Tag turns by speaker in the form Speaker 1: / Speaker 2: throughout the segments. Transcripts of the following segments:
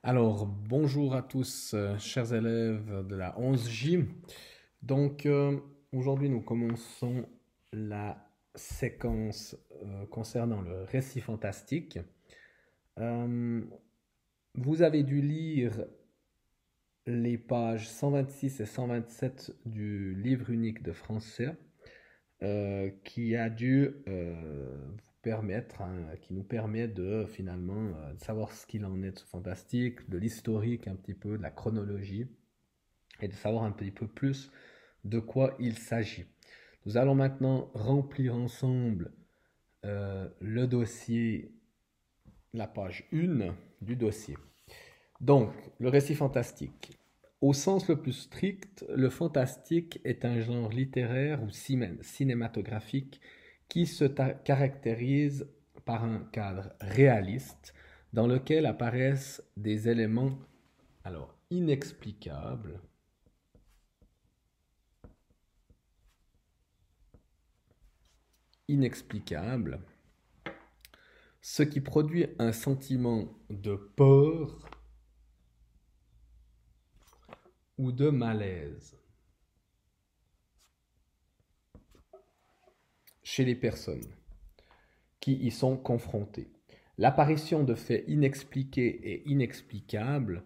Speaker 1: Alors, bonjour à tous, chers élèves de la 11J. Donc, aujourd'hui, nous commençons la séquence concernant le récit fantastique. Euh, Vous avez dû lire les pages 126 et 127 du livre unique de français qui a dû vous permettre, hein, qui nous permet de finalement de savoir ce qu'il en est de ce fantastique, de l'historique un petit peu, de la chronologie, et de savoir un petit peu plus de quoi il s'agit. Nous allons maintenant remplir ensemble le dossier, la page 1 du dossier. Donc, le récit fantastique. Au sens le plus strict, le fantastique est un genre littéraire ou cinématographique qui se caractérise par un cadre réaliste dans lequel apparaissent des éléments alors inexplicables, inexplicables, ce qui produit un sentiment de peur ou de malaise chez les personnes qui y sont confrontées. L'apparition de faits inexpliqués et inexplicables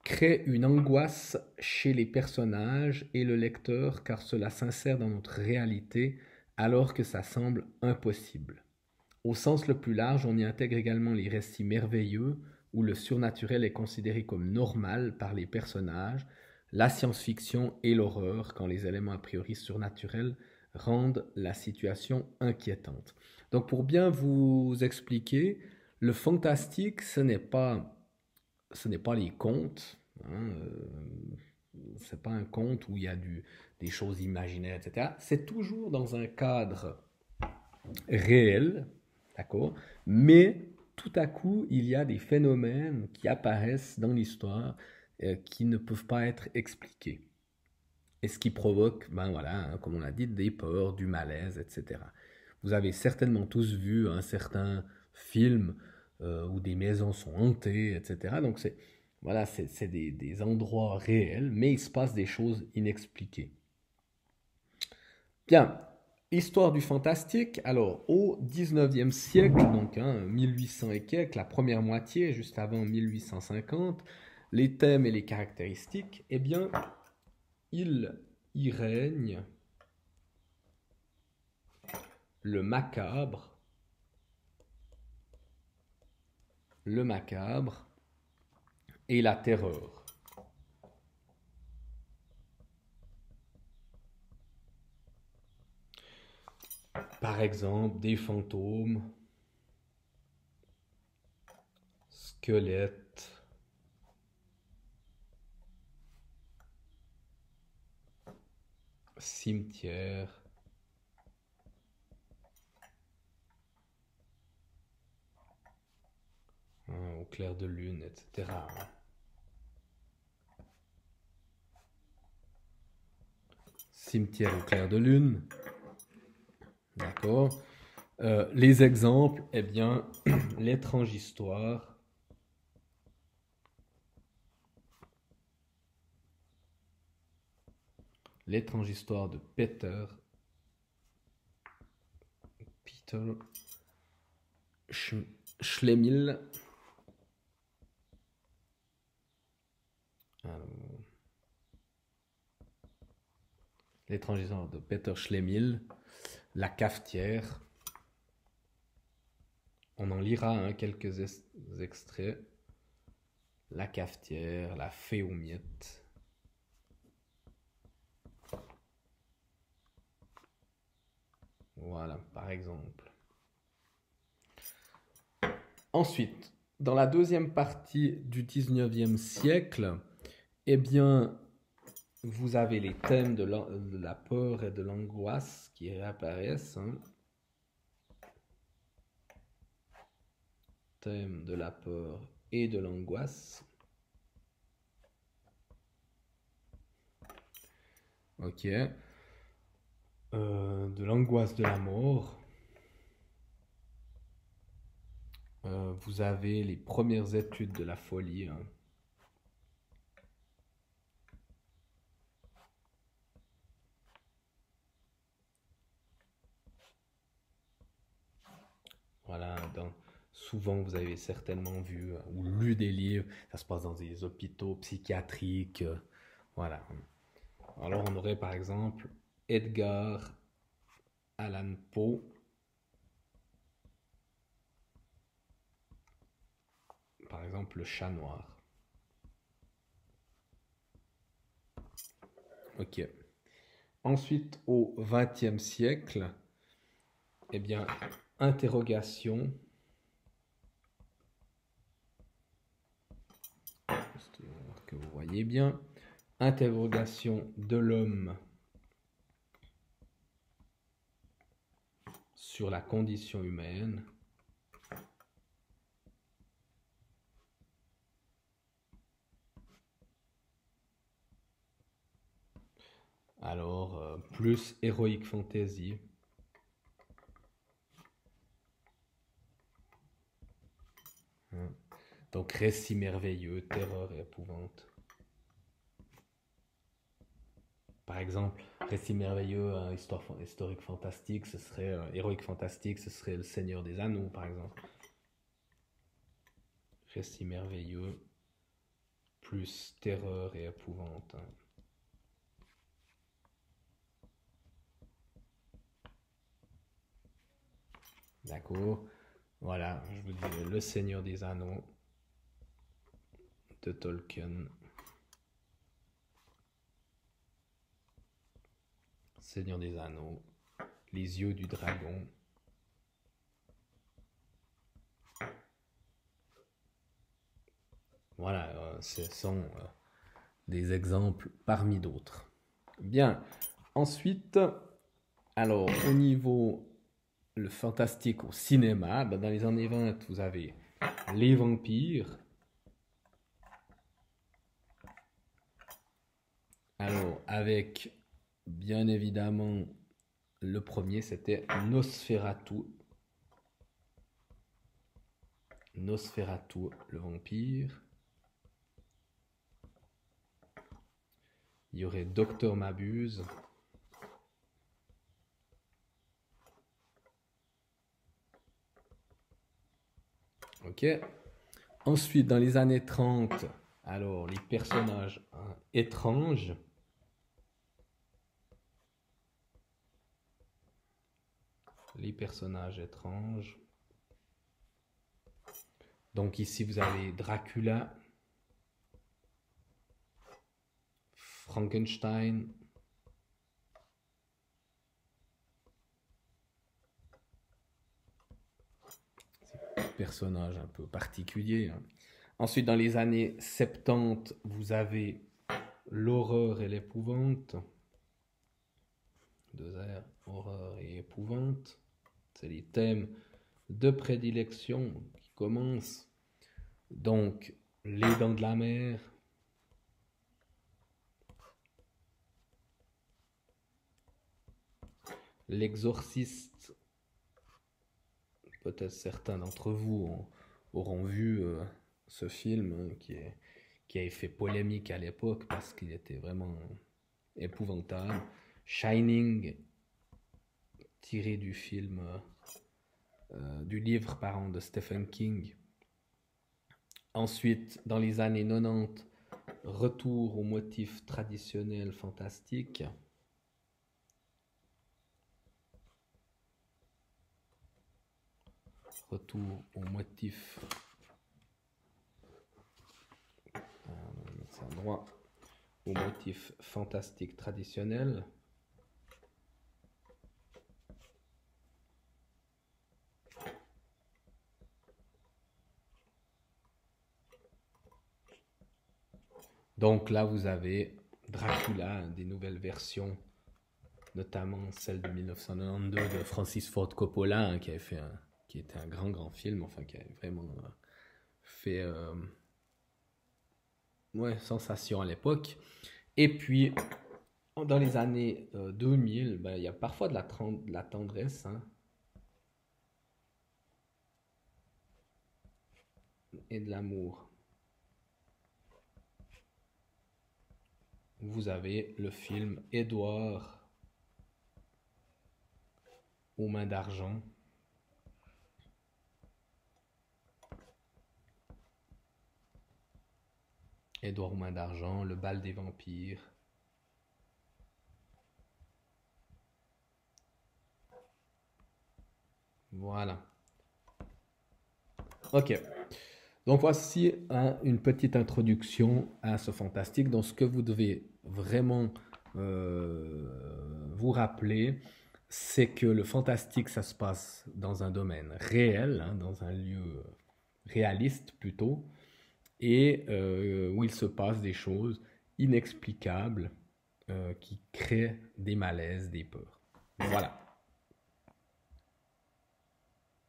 Speaker 1: crée une angoisse chez les personnages et le lecteur car cela s'insère dans notre réalité alors que ça semble impossible. Au sens le plus large, on y intègre également les récits merveilleux où le surnaturel est considéré comme normal par les personnages, la science-fiction et l'horreur quand les éléments a priori surnaturels rendent la situation inquiétante. Donc pour bien vous expliquer, le fantastique, ce n'est pas les contes. Hein, c'est pas un conte où il y a des choses imaginaires, etc. C'est toujours dans un cadre réel, d'accord? Mais tout à coup, il y a des phénomènes qui apparaissent dans l'histoire qui ne peuvent pas être expliqués. Et ce qui provoque, ben voilà, hein, comme on l'a dit, des peurs, du malaise, etc. Vous avez certainement tous vu un certain film où des maisons sont hantées, etc. Donc c'est voilà, c'est des endroits réels, mais il se passe des choses inexpliquées. Bien, histoire du fantastique. Alors, au 19e siècle, donc 1800 et quelques, la première moitié, juste avant 1850, les thèmes et les caractéristiques, eh bien, il y règne le macabre, le macabre et la terreur. Par exemple, des fantômes, squelettes, cimetières, hein, au clair de lune, etc. Cimetière au clair de lune, d'accord. Les exemples, eh bien, l'étrange histoire, l'étrange histoire de Peter Schlemihl. L'étrange histoire de Peter Schlemihl, la cafetière. On en lira quelques extraits. La cafetière, la fée aux miettes. Voilà, par exemple. Ensuite, dans la deuxième partie du 19e siècle, eh bien, vous avez les thèmes de la peur et de l'angoisse qui réapparaissent. Hein. Thème de la peur et de l'angoisse. Ok. De l'angoisse de la mort. Vous avez les premières études de la folie. Hein. Voilà, souvent vous avez certainement vu ou lu des livres, ça se passe dans des hôpitaux psychiatriques. Voilà. Alors on aurait par exemple Edgar Allan Poe, par exemple le chat noir. Ok. Ensuite, au XXe siècle, eh bien, interrogation. Que vous voyez bien. Interrogation de l'homme sur la condition humaine. Alors, plus Heroic Fantasy. Donc, récit merveilleux, terreur et épouvante. Par exemple, récit merveilleux, historique fantastique, ce serait héroïque fantastique, ce serait Le Seigneur des Anneaux, par exemple. Récit merveilleux, plus terreur et épouvante. D'accord. Voilà, je vous dis Le Seigneur des Anneaux de Tolkien. Seigneur des Anneaux, Les Yeux du Dragon. Voilà, ce sont des exemples parmi d'autres. Bien, ensuite, alors au niveau le fantastique au cinéma, ben, dans les années 20, vous avez les vampires. Alors, avec bien évidemment le premier, c'était Nosferatu. Nosferatu, le vampire. Il y aurait Docteur Mabuse. Ok. Ensuite, dans les années 30, alors les personnages étranges. Les personnages étranges. Donc ici, vous avez Dracula, Frankenstein, personnage un peu particulier. Ensuite, dans les années 70, vous avez l'horreur et l'épouvante. Deux R, horreur et épouvante. C'est les thèmes de prédilection qui commencent. Donc, Les Dents de la Mer, L'Exorciste. Peut-être certains d'entre vous auront vu ce film qui a fait polémique à l'époque parce qu'il était vraiment épouvantable. Shining, tiré du film, du livre pardon, de Stephen King. Ensuite, dans les années 90, retour aux motifs traditionnels fantastiques. Retour aux motifs droit aux motifs fantastiques traditionnels. Donc là, vous avez Dracula, des nouvelles versions, notamment celle de 1992 de Francis Ford Coppola, hein, qui était un grand film, enfin qui a vraiment fait sensation à l'époque. Et puis, dans les années 2000, ben, il y a parfois de la tendresse, hein, et de l'amour. Vous avez le film Édouard aux mains d'argent. Édouard aux mains d'argent, Le bal des vampires. Voilà. Ok. Donc voici une petite introduction à ce fantastique. Donc ce que vous devez vraiment vous rappeler, c'est que le fantastique, ça se passe dans un domaine réel, hein, dans un lieu réaliste plutôt, et où il se passe des choses inexplicables qui créent des malaises, des peurs. Voilà.